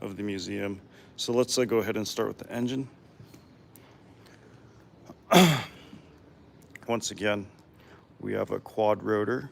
of the museum. So let's go ahead and start with the engine. Once again, we have a quad rotor.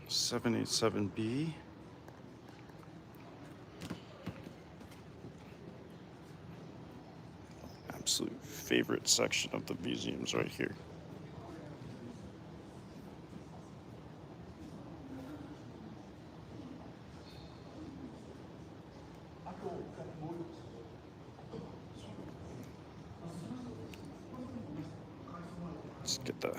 (787B). Absolute favorite section of the museums right here. Let's get the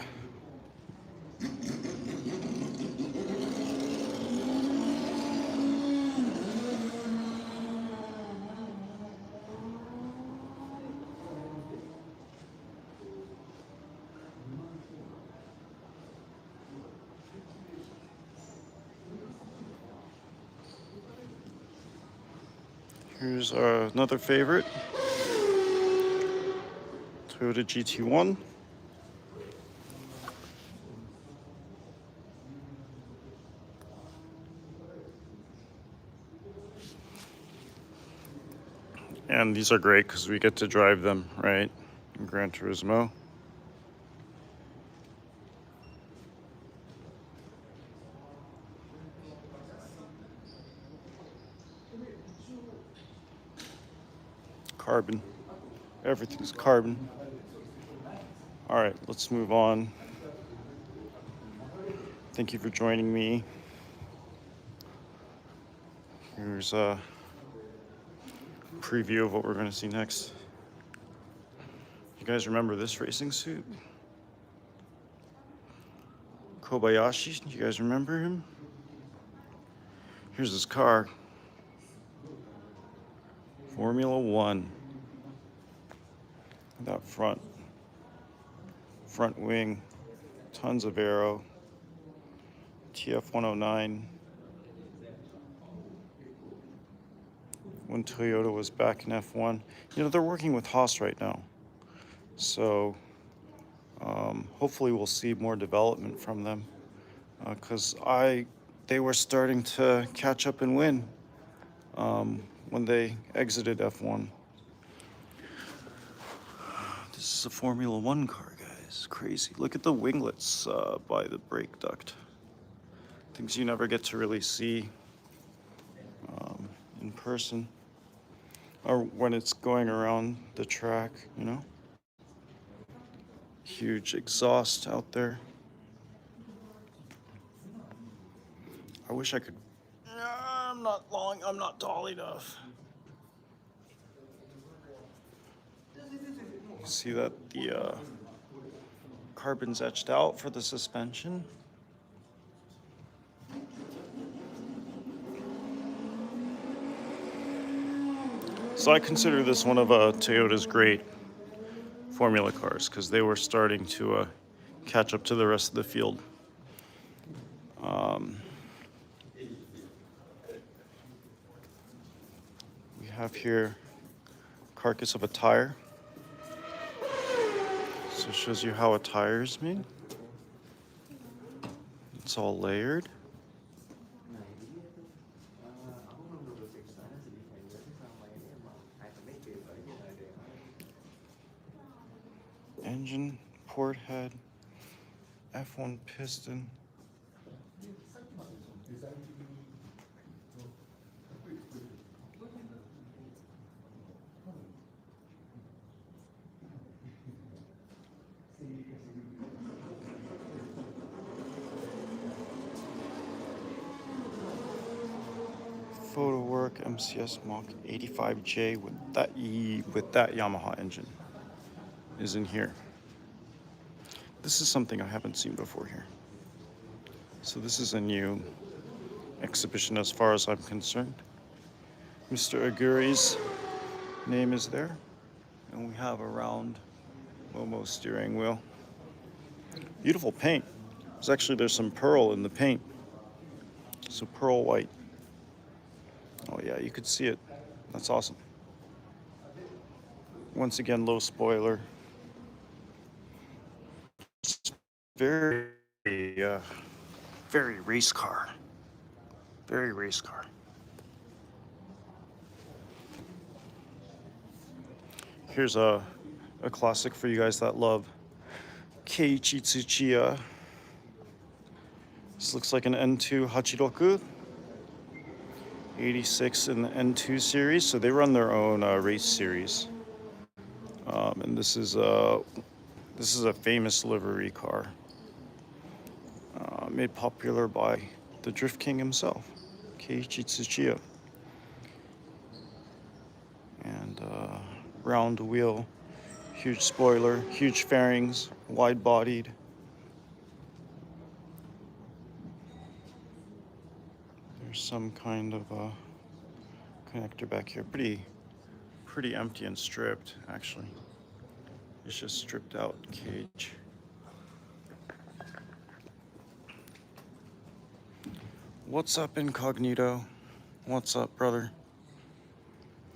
here's another favorite, Toyota GT1. And these are great because we get to drive them, right, in Gran Turismo. Carbon. Everything's carbon. All right, let's move on. Thank you for joining me. Here's a preview of what we're going to see next. You guys remember this racing suit? Kobayashi, you guys remember him? Here's his car. Formula One. That front wing, tons of aero. TF109. When Toyota was back in F1. You know, they're working with Haas right now. So hopefully we'll see more development from them. Because they were starting to catch up and win when they exited F1. This is a Formula One car, guys. Crazy. Look at the winglets by the brake duct. Things you never get to really see in person, or when it's going around the track, you know. Huge exhaust out there. I wish I could. I'm not long. I'm not tall enough. You see that the carbon's etched out for the suspension. So I consider this one of Toyota's great formula cars because they were starting to catch up to the rest of the field. We have here carcass of a tire. So it shows you how a tire is made. It's all layered. Engine, port head, F1 piston. Photo work, MCS Mach 85J with that Yamaha engine is in here. This is something I haven't seen before here. So this is a new exhibition as far as I'm concerned. Mr. Aguri's name is there. And we have a round Momo steering wheel. Beautiful paint. There's some pearl in the paint. So pearl white. Oh yeah, you could see it. That's awesome. Once again, low spoiler. Very, uh, very race car. Very race car. Here's a classic for you guys that love Keiichi Tsuchiya. This looks like an N2 Hachiroku. 86 in the N2 series, so they run their own race series. And this is a famous livery car, made popular by the Drift King himself, Keiichi Tsuchiya. And round wheel, huge spoiler, huge fairings, wide-bodied. There's some kind of connector back here. Pretty empty and stripped, actually. It's just stripped out cage. What's up, Incognito? What's up, brother?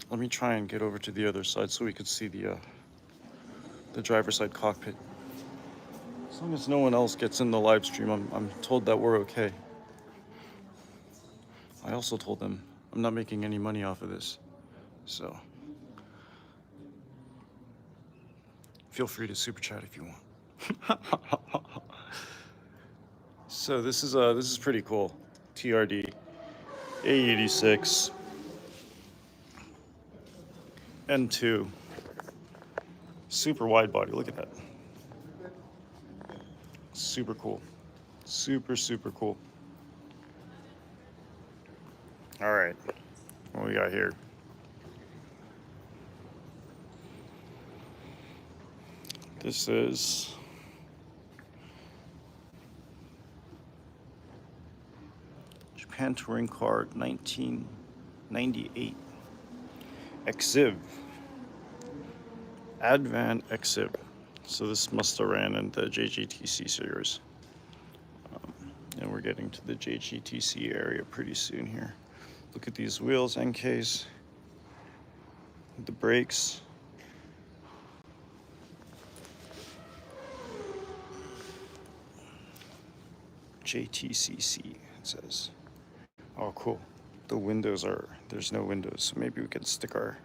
Let me try and get over to the other side so we could see the driver's side cockpit. As long as no one else gets in the live stream, I'm told that we're okay. I also told them I'm not making any money off of this, so feel free to super chat if you want. So this is pretty cool. TRD A86 N2, super wide body. Look at that. Super cool. Super cool. All right, what we got here? This is Japan Touring Car 1998 Exhiv. Advan Exhiv. So this must have ran in the JGTC series. And we're getting to the JGTC area pretty soon here. Look at these wheels, NKs, the brakes. JTCC, it says. Oh, cool. The windows there's no windows, so maybe we can stick our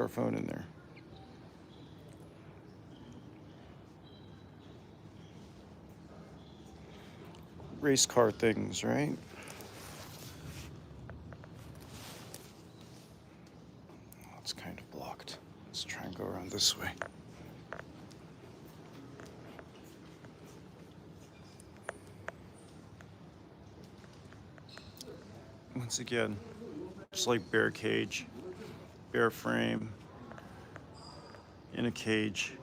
phone in there. Race car things, right? It's kind of blocked. Let's try and go around this way. Once again, just like bare cage, bare frame, in a cage.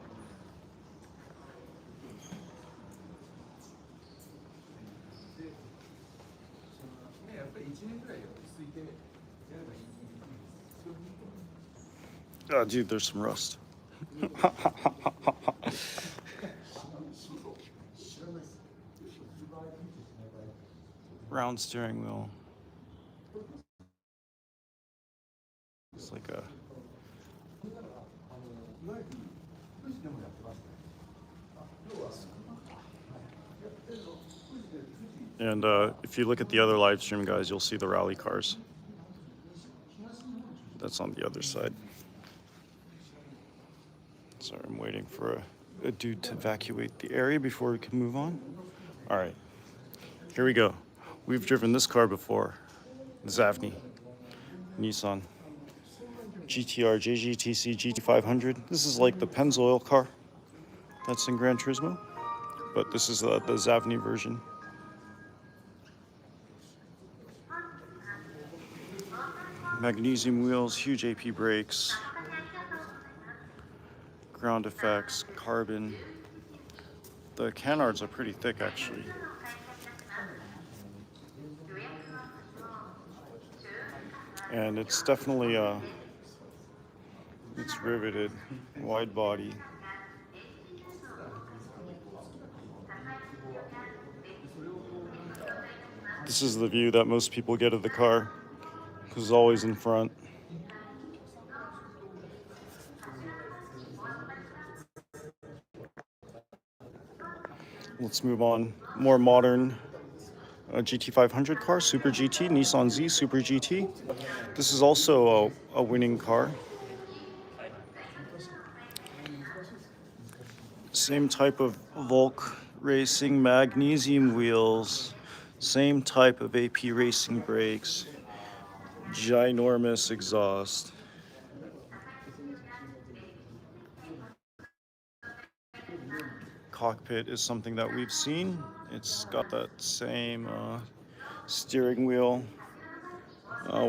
Oh, dude, there's some rust. Round steering wheel. It's like a... And if you look at the other live stream, guys, you'll see the rally cars. That's on the other side. Sorry, I'm waiting for a dude to evacuate the area before we can move on. All right, here we go. We've driven this car before, the Zavni, Nissan GTR JGTC GT500. This is like the Pennzoil car that's in Gran Turismo, but this is the Zavni version. Magnesium wheels, huge AP brakes, ground effects, carbon. The canards are pretty thick, actually. And it's definitely it's riveted, wide body. This is the view that most people get of the car. who's always in front. Let's move on. More modern GT500 car, Super GT, Nissan Z Super GT. This is also a winning car. Same type of Volk Racing magnesium wheels, same type of AP Racing brakes, ginormous exhaust. Cockpit is something that we've seen. It's got that same steering wheel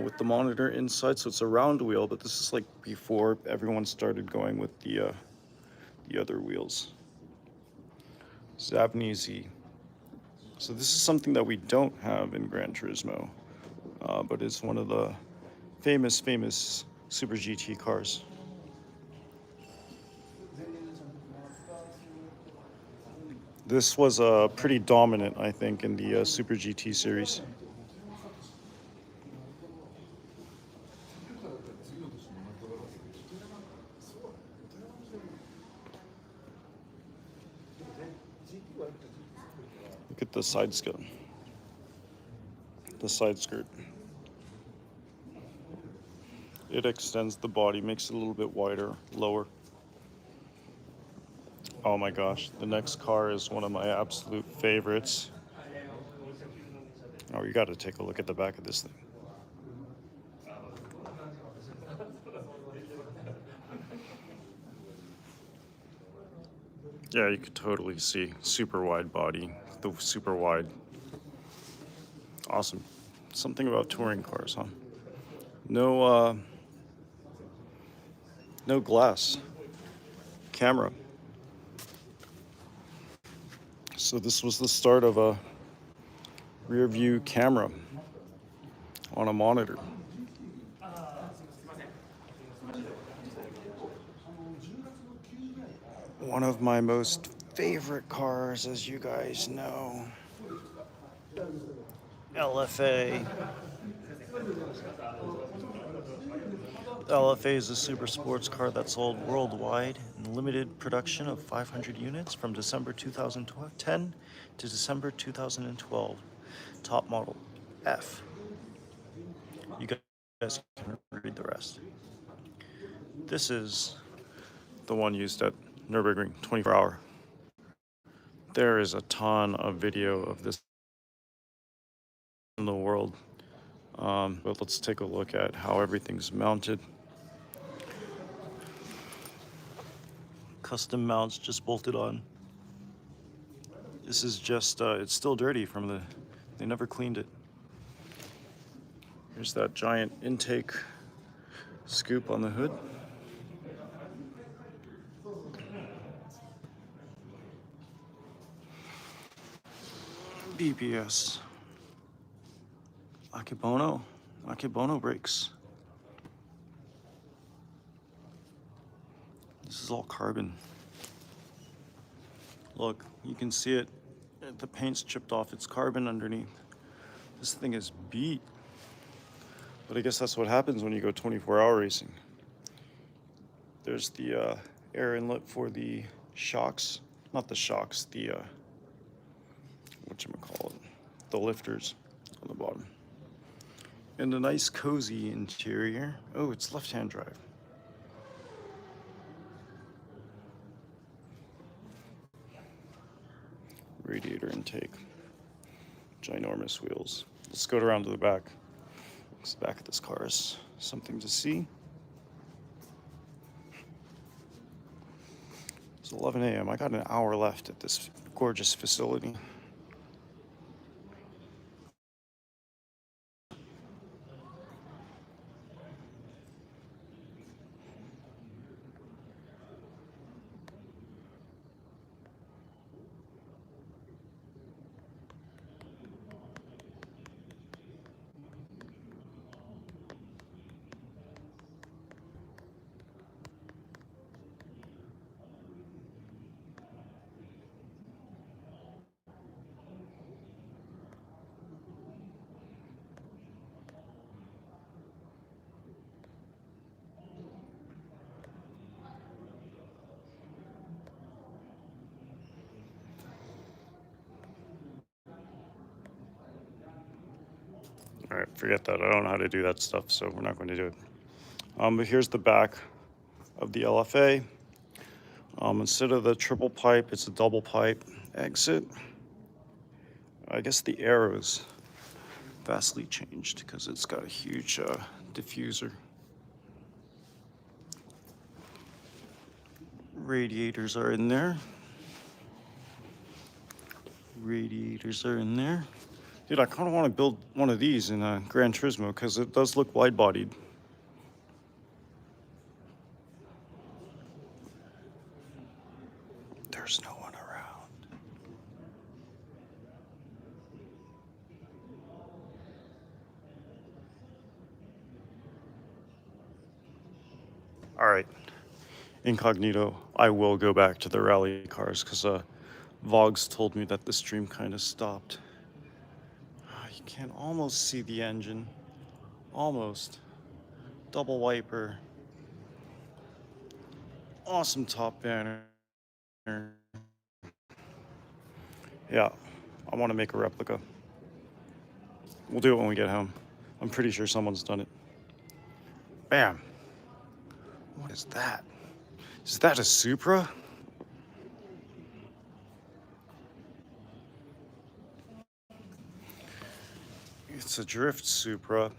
with the monitor inside, so it's a round wheel, but this is like before everyone started going with the other wheels. Zabnisi. So this is something that we don't have in Gran Turismo, but it's one of the famous Super GT cars. This was pretty dominant, I think, in the Super GT series. Look at the side skirt. The side skirt. It extends the body, makes it a little bit wider, lower. Oh my gosh, the next car is one of my absolute favorites. Oh, you got to take a look at the back of this thing. Yeah, you could totally see super wide body, the super wide. Awesome. Something about touring cars, huh? No, no glass. Camera. So this was the start of a rear view camera on a monitor. One of my most favorite cars, as you guys know. LFA. LFA is a super sports car that sold worldwide in limited production of 500 units from December 2010 to December 2012. Top model F. You guys can read the rest. This is the one used at Nürburgring, 24-hour. There is a ton of video of this in the world, but let's take a look at how everything's mounted. Custom mounts just bolted on. This is just, it's still dirty from they never cleaned it. Here's that giant intake scoop on the hood. BBS. Akebono brakes. This is all carbon. Look, you can see it. The paint's chipped off. It's carbon underneath. This thing is beat. But I guess that's what happens when you go 24-hour racing. There's the air inlet for the shocks. Not the shocks, the, whatchamacallit, the lifters on the bottom. And a nice cozy interior. Oh, it's left-hand drive. Radiator intake. Ginormous wheels. Let's go around to the back. The back of this car is something to see. It's 11 a.m. I got an hour left at this gorgeous facility. right, forget that. I don't know how to do that stuff, so we're not going to do it. But here's the back of the LFA. Instead of the triple pipe, it's a double pipe exit. I guess the arrows vastly changed because it's got a huge diffuser. Radiators are in there. Radiators are in there. Dude, I kind of want to build one of these in a Gran Turismo because it does look wide-bodied. There's no one around. All right, incognito. I will go back to the rally cars because Vogs told me that the stream kind of stopped. You can almost see the engine. Almost. Double wiper. Awesome top banner. Yeah, I want to make a replica. We'll do it when we get home. I'm pretty sure someone's done it. Bam. What is that? Is that a Supra? It's a drift Supra.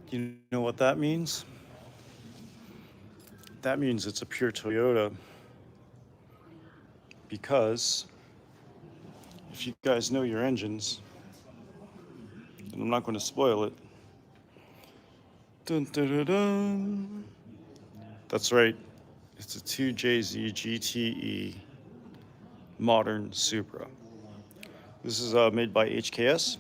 You know what that means? That means it's a pure Toyota. Because if you guys know your engines, and I'm not going to spoil it. Dun, dun, dun, dun. That's right. It's a 2JZ GTE modern Supra. This is made by HKS,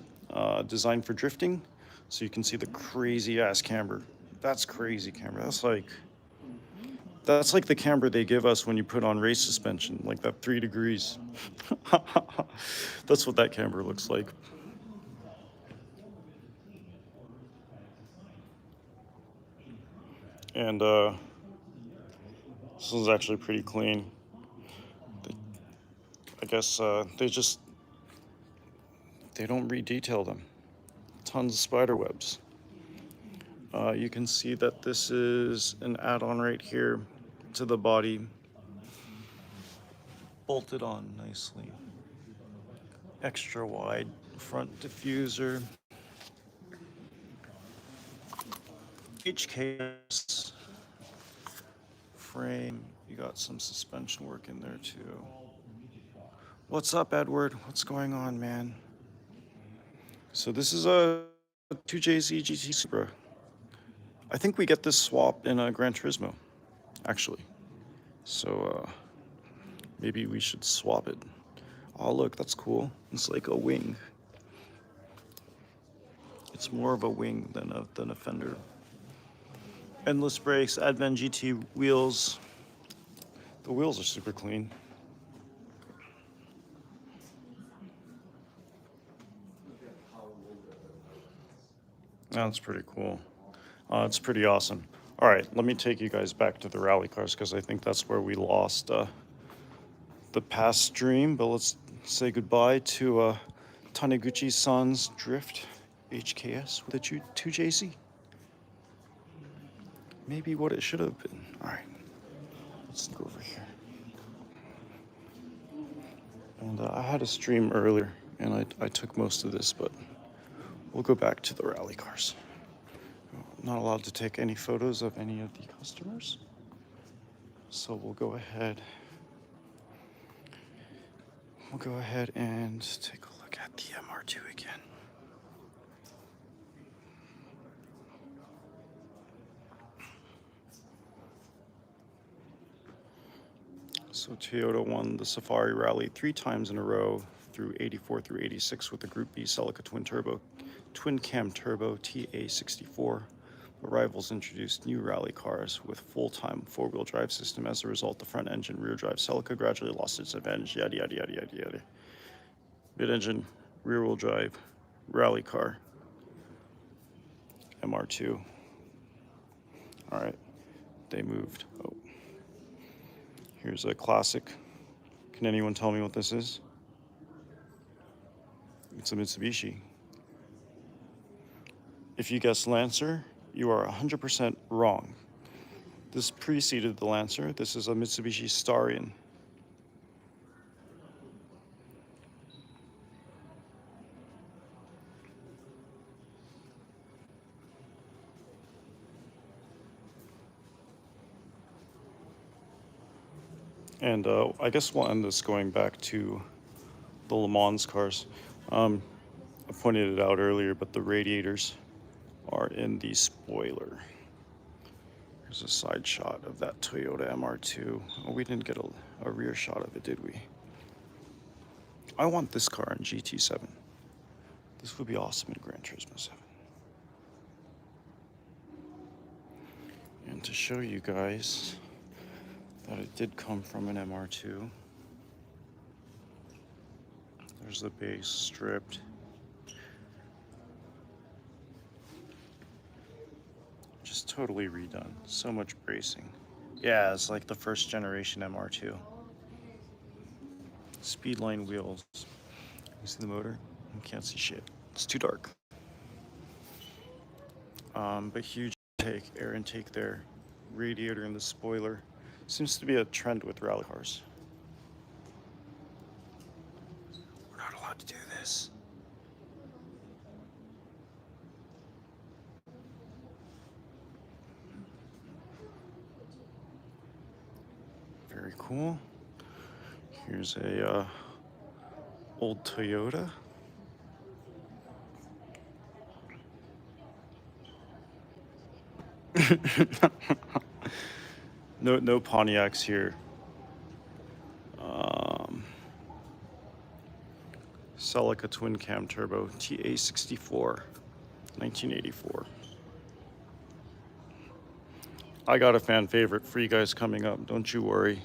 designed for drifting. So you can see the crazy ass camber. That's crazy camber. That's like the camber they give us when you put on race suspension, like that 3 degrees. That's what that camber looks like. And this one's actually pretty clean. I guess they don't redetail them. Tons of spider webs. You can see that this is an add-on right here to the body. Bolted on nicely. Extra wide front diffuser. HKS frame. You got some suspension work in there too. What's up, Edward? What's going on, man? So this is a 2JZ GT Supra. I think we get this swap in a Gran Turismo, actually. So maybe we should swap it. Oh, look, that's cool. It's like a wing. It's more of a wing than a fender. Endless brakes, Advent GT wheels. The wheels are super clean. That's pretty cool. It's pretty awesome. All right, let me take you guys back to the rally cars because I think that's where we lost the past stream. But let's say goodbye to Taniguchi-san's Drift HKS with a 2JZ. Maybe what it should have been. All right, let's go over here. And I had a stream earlier, and I took most of this, but we'll go back to the rally cars. I'm not allowed to take any photos of any of the customers, so we'll go ahead. We'll go ahead and take a look at the MR2 again. So Toyota won the Safari Rally 3 times in a row through 84 through 86 with the Group B Celica twin cam turbo TA64. The rivals introduced new rally cars with full-time four-wheel drive system. As a result, the front engine rear drive Celica gradually lost its advantage. Yada yada yada yada yada. Mid-engine rear-wheel drive rally car MR2. All right, they moved. Oh. Here's a classic. Can anyone tell me what this is? It's a Mitsubishi. If you guessed Lancer, you are 100% wrong. This preceded the Lancer. This is a Mitsubishi Starion. And I guess we'll end this going back to the Le Mans cars. I pointed it out earlier, but the radiators are in the spoiler. Here's a side shot of that Toyota MR2. Oh, we didn't get a rear shot of it, did we? I want this car in GT7. This would be awesome in Gran Turismo 7. And to show you guys that it did come from an MR2, there's the base stripped. Just totally redone. So much bracing. Yeah, it's like the first generation MR2. Speedline wheels. You see the motor? You can't see shit. It's too dark. But huge air intake there. Radiator in the spoiler. Seems to be a trend with rally cars. We're not allowed to do this. Very cool. Here's a old Toyota. No Pontiacs here. Celica twin cam turbo TA64, 1984. I got a fan favorite for you guys coming up. Don't you worry.